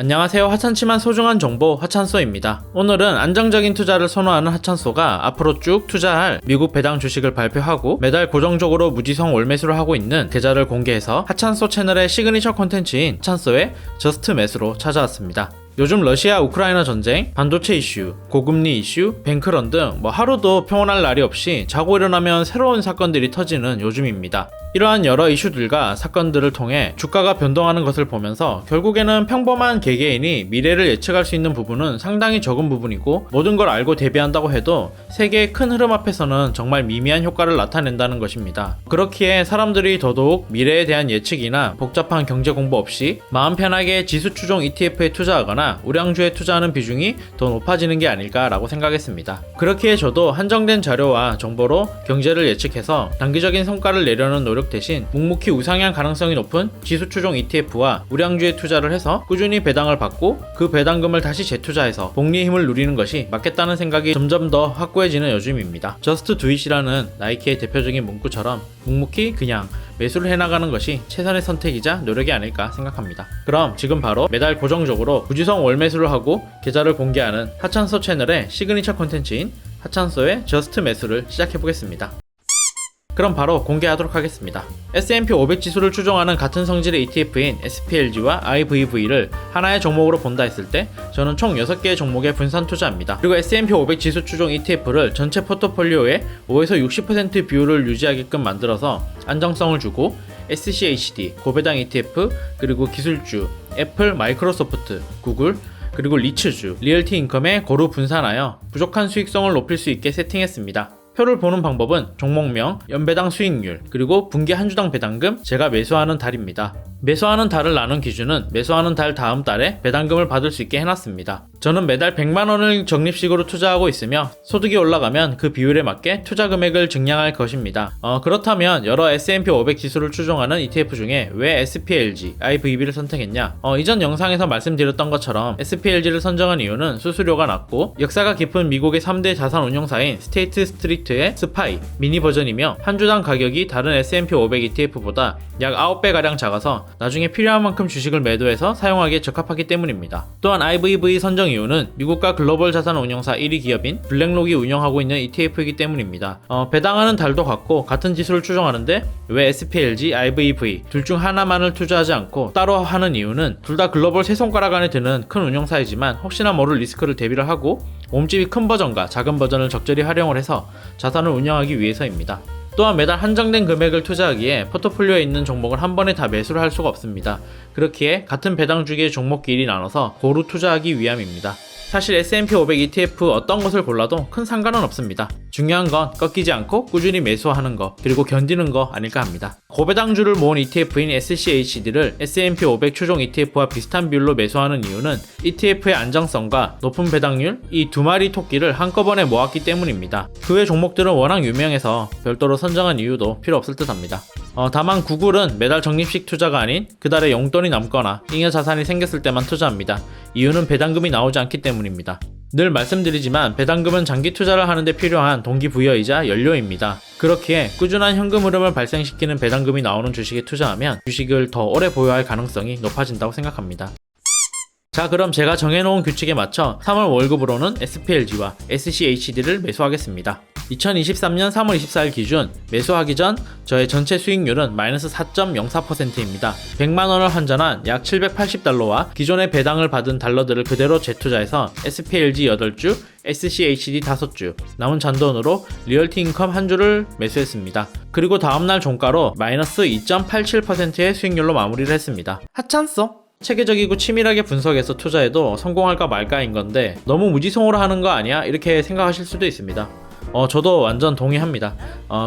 안녕하세요. 하찮지만 소중한 정보 하찬소입니다. 오늘은 안정적인 투자를 선호하는 하찬소가 앞으로 쭉 투자할 미국 배당 주식을 발표하고 매달 고정적으로 무지성 월매수를 하고 있는 계좌를 공개해서 하찬소 채널의 시그니처 콘텐츠인 하찬소의 저스트 매수로 찾아왔습니다. 요즘 러시아 우크라이나 전쟁, 반도체 이슈, 고금리 이슈, 뱅크런 등 하루도 평온할 날이 없이 자고 일어나면 새로운 사건들이 터지는 요즘입니다. 이러한 여러 이슈들과 사건들을 통해 주가가 변동하는 것을 보면서 결국에는 평범한 개개인이 미래를 예측할 수 있는 부분은 상당히 적은 부분이고 모든 걸 알고 대비한다고 해도 세계의 큰 흐름 앞에서는 정말 미미한 효과를 나타낸다는 것입니다. 그렇기에 사람들이 더더욱 미래에 대한 예측이나 복잡한 경제 공부 없이 마음 편하게 지수 추종 ETF에 투자하거나 우량주에 투자하는 비중이 더 높아지는 게 아닐까라고 생각했습니다. 그렇기에 저도 한정된 자료와 정보로 경제를 예측해서 단기적인 성과를 내려는 노력 대신 묵묵히 우상향 가능성이 높은 지수 추종 ETF와 우량주에 투자를 해서 꾸준히 배당을 받고 그 배당금을 다시 재투자해서 복리의 힘을 누리는 것이 맞겠다는 생각이 점점 더 확고해지는 요즘입니다. Just do it이라는 나이키의 대표적인 문구처럼 묵묵히 그냥 매수를 해나가는 것이 최선의 선택이자 노력이 아닐까 생각합니다. 그럼 지금 바로 매달 고정적으로 무지성 월매수를 하고 계좌를 공개하는 하찬소 채널의 시그니처 콘텐츠인 하찬소의 저스트 매수를 시작해보겠습니다. 그럼 바로 공개하도록 하겠습니다. S&P 500 지수를 추종하는 같은 성질의 ETF인 SPLG와 IVV를 하나의 종목으로 본다 했을 때 저는 총 6개의 종목에 분산 투자합니다. 그리고 S&P 500 지수 추종 ETF를 전체 포트폴리오의 5에서 60% 비율을 유지하게끔 만들어서 안정성을 주고 SCHD, 고배당 ETF, 그리고 기술주, 애플, 마이크로소프트, 구글, 그리고 리츠주, 리얼티 인컴에 고루 분산하여 부족한 수익성을 높일 수 있게 세팅했습니다. 표를 보는 방법은 종목명, 연배당 수익률, 그리고 분기 한 주당 배당금, 제가 매수하는 달입니다. 매수하는 달을 나눈 기준은 매수하는 달 다음 달에 배당금을 받을 수 있게 해놨습니다. 저는 매달 100만원을 적립식으로 투자하고 있으며 소득이 올라가면 그 비율에 맞게 투자 금액을 증량할 것입니다. 그렇다면 여러 S&P 500 지수를 추종하는 ETF 중에 왜 SPLG, IVB를 선택했냐? 이전 영상에서 말씀드렸던 것처럼 SPLG를 선정한 이유는 수수료가 낮고 역사가 깊은 미국의 3대 자산 운용사인 스테이트 스트리트의 스파이 미니 버전이며 한 주당 가격이 다른 S&P 500 ETF보다 약 9배가량 작아서 나중에 필요한 만큼 주식을 매도해서 사용하기에 적합하기 때문입니다. 또한 IVV 선정 이유는 미국과 글로벌 자산 운용사 1위 기업인 블랙록이 운영하고 있는 ETF이기 때문입니다. 배당하는 달도 같고 같은 지수를 추종하는데 왜 SPLG, IVV 둘 중 하나만을 투자하지 않고 따로 하는 이유는 둘 다 글로벌 세 손가락 안에 드는 큰 운용사이지만 혹시나 모를 리스크를 대비를 하고 몸집이 큰 버전과 작은 버전을 적절히 활용을 해서 자산을 운영하기 위해서입니다. 또한 매달 한정된 금액을 투자하기에 포트폴리오에 있는 종목을 한 번에 다 매수를 할 수가 없습니다. 그렇기에 같은 배당 주기의 종목끼리 나눠서 고루 투자하기 위함입니다. 사실 S&P 500 ETF 어떤 것을 골라도 큰 상관은 없습니다. 중요한 건 꺾이지 않고 꾸준히 매수하는 거, 그리고 견디는 거 아닐까 합니다. 고배당주를 모은 ETF인 SCHD를 S&P 500 추종 ETF와 비슷한 비율로 매수하는 이유는 ETF의 안정성과 높은 배당률, 이 두 마리 토끼를 한꺼번에 모았기 때문입니다. 그 외 종목들은 워낙 유명해서 별도로 선정한 이유도 필요 없을 듯 합니다. 다만 구글은 매달 적립식 투자가 아닌 그달에 용돈이 남거나 잉여 자산이 생겼을 때만 투자합니다. 이유는 배당금이 나오지 않기 때문입니다. 늘 말씀드리지만 배당금은 장기 투자를 하는데 필요한 동기부여이자 연료입니다. 그렇기에 꾸준한 현금 흐름을 발생시키는 배당금이 나오는 주식에 투자하면 주식을 더 오래 보유할 가능성이 높아진다고 생각합니다. 자, 그럼 제가 정해놓은 규칙에 맞춰 3월 월급으로는 SPLG와 SCHD를 매수하겠습니다. 2023년 3월 24일 기준 매수하기 전 저의 전체 수익률은 마이너스 4.04%입니다. 100만원을 환전한 약 780달러와 기존의 배당을 받은 달러들을 그대로 재투자해서 SPLG 8주, SCHD 5주, 남은 잔돈으로 리얼티 인컴 한 주를 매수했습니다. 그리고 다음날 종가로 마이너스 2.87%의 수익률로 마무리를 했습니다. 하찮소? 체계적이고 치밀하게 분석해서 투자해도 성공할까 말까인 건데 너무 무지성으로 하는 거 아니야? 이렇게 생각하실 수도 있습니다. 저도 완전 동의합니다.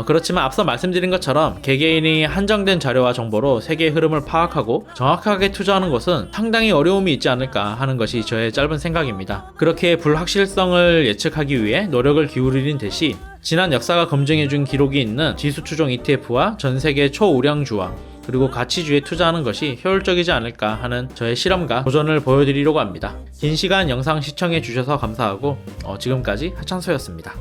그렇지만 앞서 말씀드린 것처럼 개개인이 한정된 자료와 정보로 세계의 흐름을 파악하고 정확하게 투자하는 것은 상당히 어려움이 있지 않을까 하는 것이 저의 짧은 생각입니다. 그렇게 불확실성을 예측하기 위해 노력을 기울이는 대신 지난 역사가 검증해준 기록이 있는 지수 추종 ETF와 전 세계 초우량주와 그리고 가치주에 투자하는 것이 효율적이지 않을까 하는 저의 실험과 도전을 보여드리려고 합니다. 긴 시간 영상 시청해주셔서 감사하고 지금까지 하찬소였습니다.